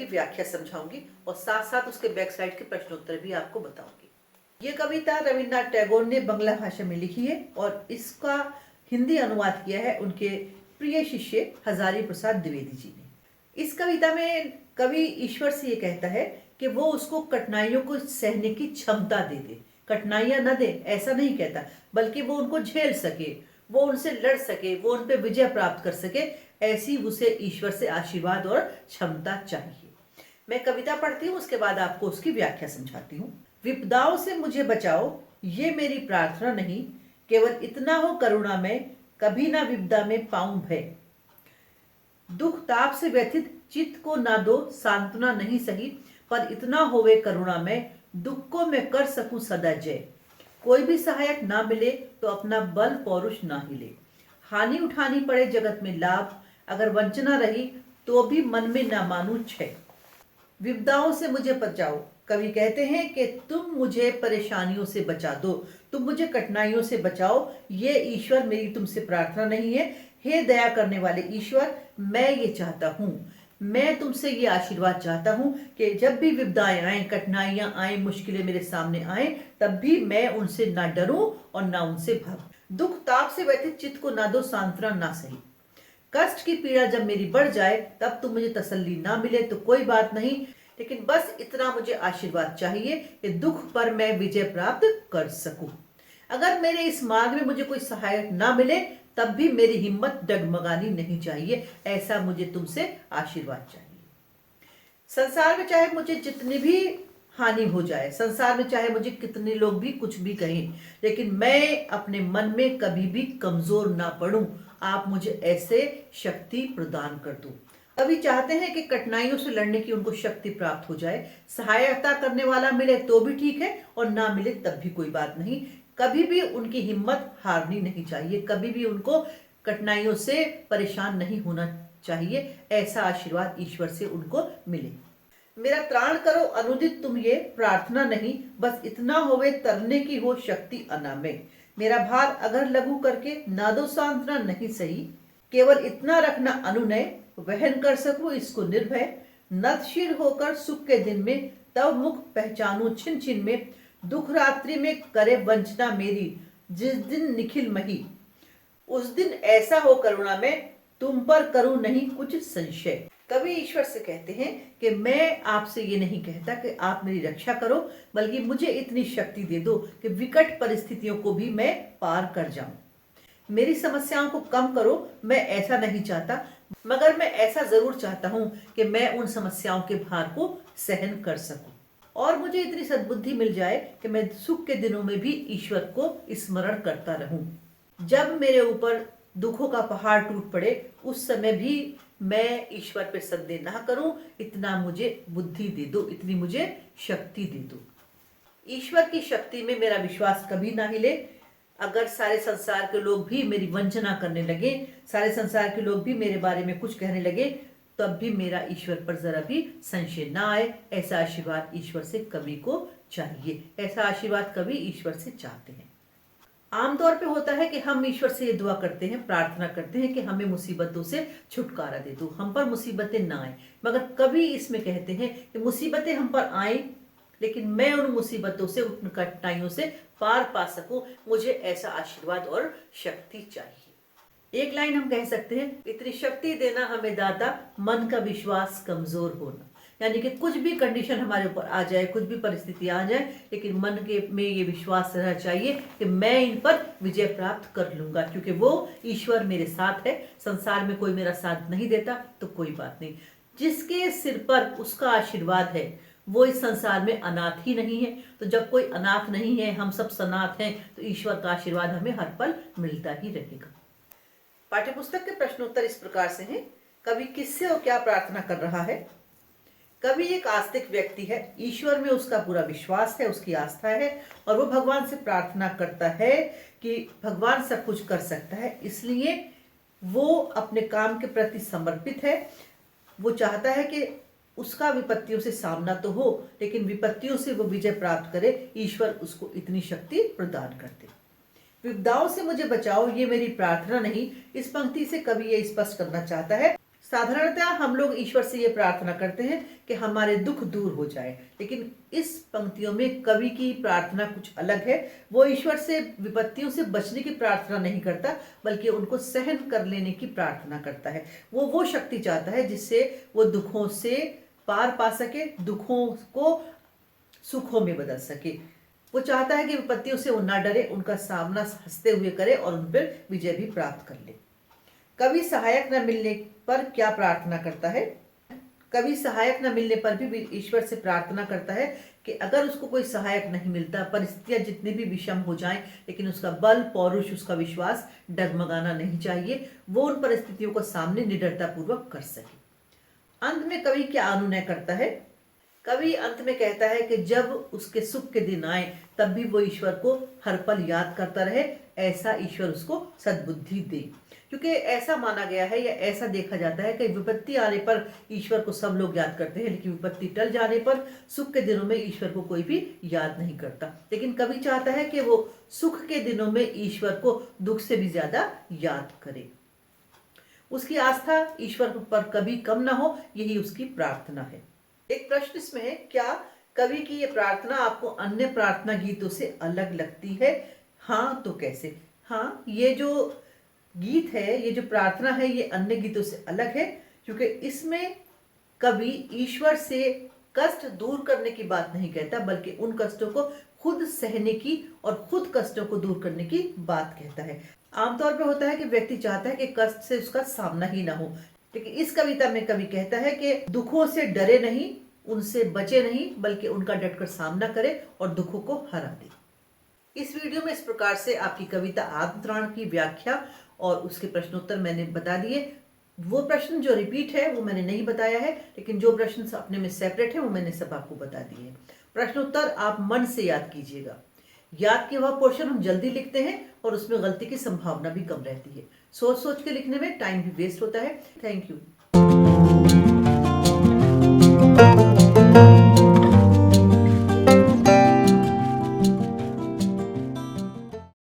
व्याख्या समझाऊंगी और साथ साथ उसके बैक साइड के प्रश्नोत्तर भी आपको बताऊंगी। ये कविता रविन्द्रनाथ टैगोर ने बांग्ला भाषा में लिखी है और इसका हिंदी अनुवाद किया है उनके प्रिय शिष्य हजारी प्रसाद द्विवेदी जी ने। इस कविता में कवि ईश्वर से ये कहता है कि वो उसको कठिनाइयों को सहने की क्षमता दे दे, कठिनाइयां न दे ऐसा नहीं कहता, बल्कि वो उनको झेल सके, वो उनसे लड़ सके, वो उन पे विजय प्राप्त कर सके, ऐसी उसे ईश्वर से आशीर्वाद और क्षमता चाहिए। मैं कविता पढ़ती हूँ, उसके बाद आपको उसकी व्याख्या समझाती हूँ। विपदाओं से मुझे बचाओ ये मेरी प्रार्थना नहीं, केवल इतना हो करुणा में, कभी ना विपदा में पाऊं भय। दुख ताप से व्यथित चित्त को ना दो सांत्वना नहीं सही, पर इतना होवे करुणा में, दुख को मैं कर सकूं सदा जय। कोई भी सहायक ना मिले तो अपना बल पौरुष ना हिले, हानि उठानी पड़े जगत में लाभ, अगर वंचना रही तो भी मन में ना मानू छय। विपदाओं से मुझे बचाओ, कवि कहते हैं कि तुम मुझे परेशानियों से बचा दो, तुम मुझे कठिनाइयों से बचाओ, ये ईश्वर मेरी तुमसे प्रार्थना नहीं है। हे दया करने वाले ईश्वर, मैं ये चाहता हूँ, मैं तुमसे ये आशीर्वाद चाहता हूँ कि जब भी विपदाएं आए, कठिनाइयां आए, मुश्किलें मेरे सामने आए, तब भी मैं उनसे ना डरूं और ना उनसे भागूं। दुख ताप से व्यथित चित्त को ना दो सांत्वना ना सही, कष्ट की पीड़ा जब मेरी बढ़ जाए तब तुम मुझे तसल्ली ना मिले तो कोई बात नहीं, लेकिन बस इतना मुझे आशीर्वाद चाहिए कि दुख पर मैं विजय प्राप्त कर सकूं। अगर मेरे इस मार्ग में मुझे कोई सहायक ना मिले तब भी मेरी हिम्मत डगमगानी नहीं चाहिए, ऐसा मुझे तुमसे आशीर्वाद चाहिए। संसार में चाहे मुझे जितनी भी हानि हो जाए, संसार में चाहे मुझे कितने लोग भी कुछ भी कहें, लेकिन मैं अपने मन में कभी भी कमजोर ना पड़ूं। आप मुझे ऐसे शक्ति प्रदान कर दो। कवि चाहते हैं कि कठिनाइयों से लड़ने की उनको शक्ति प्राप्त हो जाए, सहायता करने वाला मिले तो भी ठीक है और ना मिले तब भी कोई बात नहीं। कभी भी उनकी हिम्मत हारनी नहीं चाहिए, कभी भी उनको कठिनाइयों से परेशान नहीं होना चाहिए, ऐसा आशीर्वाद ईश्वर से उनको मिले। मेरा त्राण करो अनुदित तुम ये प्रार्थना नहीं, बस इतना होवे तरने की हो शक्ति अनामे। मेरा भार अगर लघु करके ना दो सांत्वना नहीं सही, केवल इतना रखना अनुनय, वहन कर सकूं इसको निर्भय। नतशिर होकर सुख के दिन में, तब मुख पहचानूं छिन छिन में। दुख रात्रि में करे वंचना मेरी, जिस दिन निखिल मही, उस दिन ऐसा हो करुणा में, तुम पर करूं नहीं कुछ संशय। कवि ईश्वर से कहते हैं कि मैं आपसे ये नहीं कहता कि आप मेरी रक्षा करो, बल्कि मुझे इतनी शक्ति दे दो कि विकट परिस्थितियों को भी मैं पार कर जाऊं। मेरी समस्याओं को कम करो, मैं ऐसा नहीं चाहता, मगर मैं ऐसा जरूर चाहता हूं कि मैं उन समस्याओं के भार को सहन कर सकूं और मुझे इतनी सद्बुद्धि मिल जाए कि मैं सुख के दिनों में भी ईश्वर को स्मरण करता रहूं। जब मेरे ऊपर दुखों का पहाड़ टूट पड़े, उस समय भी मैं ईश्वर पे संदेह ना करूं, इतना मुझे बुद्धि दे दो, इतनी मुझे शक्ति दे दो। ईश्वर की शक्ति में मेरा विश्वास कभी ना हिले। अगर सारे संसार के लोग भी मेरी वंचना करने लगे, सारे संसार के लोग भी मेरे बारे में कुछ कहने लगे, तब भी मेरा ईश्वर पर जरा भी संशय ना आए, ऐसा आशीर्वाद ईश्वर से कवि को चाहिए, ऐसा आशीर्वाद कवि ईश्वर से चाहते हैं। आमतौर पे होता है कि हम ईश्वर से ये दुआ करते हैं, प्रार्थना करते हैं कि हमें मुसीबतों से छुटकारा दे दो, हम पर मुसीबतें ना आए, मगर कवि इसमें कहते हैं कि मुसीबतें हम पर आए, लेकिन मैं उन मुसीबतों से, उन कठिनाइयों से पार पा सकूं, मुझे ऐसा आशीर्वाद और शक्ति चाहिए। एक लाइन हम कह सकते हैं, इतनी शक्ति देना हमें दाता, मन का विश्वास कमजोर होना। यानी कि कुछ भी कंडीशन हमारे ऊपर आ जाए, कुछ भी परिस्थिति आ जाए, लेकिन मन के में ये विश्वास रहना चाहिए कि मैं इन पर विजय प्राप्त कर लूंगा, क्योंकि वो ईश्वर मेरे साथ है। संसार में कोई मेरा साथ नहीं देता तो कोई बात नहीं, जिसके सिर पर उसका आशीर्वाद है वो इस संसार में अनाथ ही नहीं है। तो जब कोई अनाथ नहीं है, हम सब सनाथ हैं, तो ईश्वर का आशीर्वाद हमें हर पल मिलता ही रहेगा। पाठ्यपुस्तक के प्रश्नोत्तर इस प्रकार से हैं। कवि किससे और क्या प्रार्थना कर रहा है? कवि एक आस्तिक व्यक्ति है, ईश्वर में उसका पूरा विश्वास है, उसकी आस्था है, और वो भगवान से प्रार्थना करता है कि भगवान सब कुछ कर सकता है, इसलिए वो अपने काम के प्रति समर्पित है। वो चाहता है कि उसका विपत्तियों से सामना तो हो, लेकिन विपत्तियों से वो विजय प्राप्त करे, ईश्वर उसको इतनी शक्ति प्रदान करते। विपदाओं से मुझे बचाओ ये मेरी प्रार्थना नहीं, इस पंक्ति से कवि ये स्पष्ट करना चाहता है, साधारणतः हम लोग ईश्वर से ये प्रार्थना करते हैं कि हमारे दुख दूर हो जाए, लेकिन इस पंक्तियों में कवि की प्रार्थना कुछ अलग है। वो ईश्वर से विपत्तियों से बचने की प्रार्थना नहीं करता, बल्कि उनको सहन कर लेने की प्रार्थना करता है। वो शक्ति चाहता है जिससे वो दुखों से पार पा सके, दुखों को सुखों में बदल सके। वो चाहता है कि विपत्तियों से वो ना डरे, उनका सामना हंसते हुए करे और उन पर विजय भी प्राप्त कर ले। कवि सहायक न मिलने पर क्या प्रार्थना करता है? कवि सहायक न मिलने पर भी ईश्वर से प्रार्थना करता है कि अगर उसको कोई सहायक नहीं मिलता, परिस्थितियां जितनी भी विषम हो जाएं, लेकिन उसका बल, पौरुष, उसका विश्वास डगमगाना नहीं चाहिए। वो उन परिस्थितियों को सामने निडरता पूर्वक कर सके। अंत में कवि क्या अनुनय करता है? कवि अंत में कहता है कि जब उसके सुख के दिन आए तब भी वो ईश्वर को हर पल याद करता रहे, ऐसा ईश्वर उसको सद्बुद्धि दे। क्योंकि ऐसा माना गया है या ऐसा देखा जाता है कि विपत्ति आने पर ईश्वर को सब लोग याद करते हैं, लेकिन विपत्ति टल जाने पर सुख के दिनों में ईश्वर को कोई भी याद नहीं करता। लेकिन कवि चाहता है कि वो सुख के दिनों में ईश्वर को दुख से भी ज्यादा याद करे। उसकी आस्था ईश्वर पर कभी कम ना हो, यही उसकी प्रार्थना है। एक प्रश्न इसमें है, क्या कवि की ये प्रार्थना आपको अन्य प्रार्थना गीतों से अलग लगती है? हाँ तो कैसे? हाँ, ये जो गीत है, ये जो प्रार्थना है, ये अन्य गीतों से अलग है क्योंकि इसमें कवि ईश्वर से कष्ट दूर करने की बात नहीं कहता, बल्कि उन कष्टों को खुद सहने की और खुद कष्टों को दूर करने की बात कहता है। आमतौर पर होता है कि व्यक्ति चाहता है कि कष्ट से उसका सामना ही ना हो, लेकिन इस कविता में कवि कहता है कि दुखों से डरे नहीं, उनसे बचे नहीं, बल्कि उनका डटकर सामना करे और दुखों को हरा दे। इस वीडियो में इस प्रकार से आपकी कविता आत्मत्राण की व्याख्या और उसके प्रश्नोत्तर मैंने बता दिए। वो प्रश्न जो रिपीट है वो मैंने नहीं बताया है, लेकिन जो प्रश्न अपने में सेपरेट है वो मैंने सब आपको बता दिए। प्रश्नोत्तर आप मन से याद कीजिएगा। याद किया हुआ पोर्शन हम जल्दी लिखते हैं और उसमें गलती की संभावना भी कम रहती है। सोच सोच के लिखने में टाइम भी वेस्ट होता है। Thank you.